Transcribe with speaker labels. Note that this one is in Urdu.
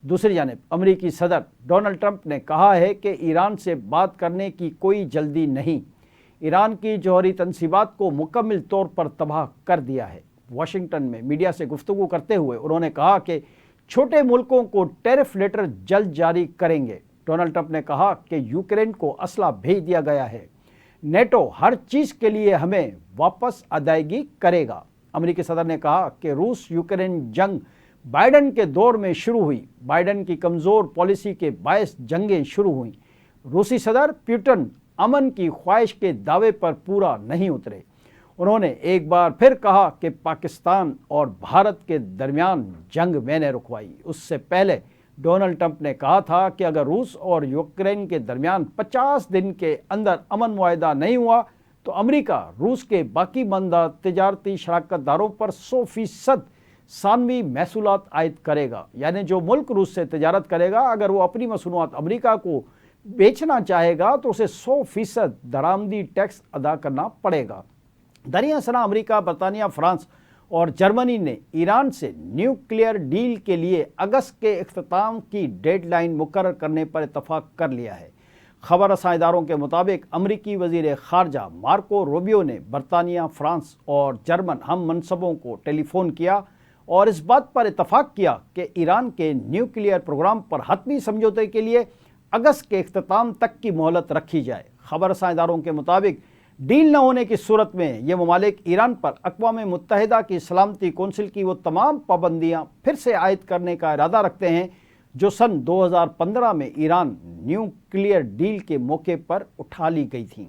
Speaker 1: دوسری جانب امریکی صدر ڈونلڈ ٹرمپ نے کہا ہے کہ ایران سے بات کرنے کی کوئی جلدی نہیں، ایران کی جوہری تنصیبات کو مکمل طور پر تباہ کر دیا ہے۔ واشنگٹن میں میڈیا سے گفتگو کرتے ہوئے انہوں نے کہا کہ چھوٹے ملکوں کو ٹیرف لیٹر جلد جاری کریں گے۔ ڈونلڈ ٹرمپ نے کہا کہ یوکرین کو اسلحہ بھیج دیا گیا ہے، نیٹو ہر چیز کے لیے ہمیں واپس ادائیگی کرے گا۔ امریکی صدر نے کہا کہ روس یوکرین جنگ بائیڈن کے دور میں شروع ہوئی، بائیڈن کی کمزور پالیسی کے باعث جنگیں شروع ہوئیں۔ روسی صدر پوٹن امن کی خواہش کے دعوے پر پورا نہیں اترے۔ انہوں نے ایک بار پھر کہا کہ پاکستان اور بھارت کے درمیان جنگ میں نے رکوائی۔ اس سے پہلے ڈونلڈ ٹرمپ نے کہا تھا کہ اگر روس اور یوکرین کے درمیان 50 دن کے اندر امن معاہدہ نہیں ہوا تو امریکہ روس کے باقی ماندہ تجارتی شراکت داروں پر 100% ثانوی محصولات عائد کرے گا، یعنی جو ملک روس سے تجارت کرے گا اگر وہ اپنی مصنوعات امریکہ کو بیچنا چاہے گا تو اسے 100% درآمدی ٹیکس ادا کرنا پڑے گا۔ دریں اثنا امریکہ، برطانیہ، فرانس اور جرمنی نے ایران سے نیوکلیئر ڈیل کے لیے اگست کے اختتام کی ڈیڈ لائن مقرر کرنے پر اتفاق کر لیا ہے۔ خبر رساں اداروں کے مطابق امریکی وزیر خارجہ مارکو روبیو نے برطانیہ، فرانس اور جرمن ہم منصبوں کو ٹیلی فون کیا اور اس بات پر اتفاق کیا کہ ایران کے نیوکلیئر پروگرام پر حتمی سمجھوتے کے لیے اگست کے اختتام تک کی مہلت رکھی جائے۔ خبر رساں اداروں کے مطابق ڈیل نہ ہونے کی صورت میں یہ ممالک ایران پر اقوام متحدہ کی سلامتی کونسل کی وہ تمام پابندیاں پھر سے عائد کرنے کا ارادہ رکھتے ہیں جو سن 2015 میں ایران نیوکلیئر ڈیل کے موقع پر اٹھا لی گئی تھیں۔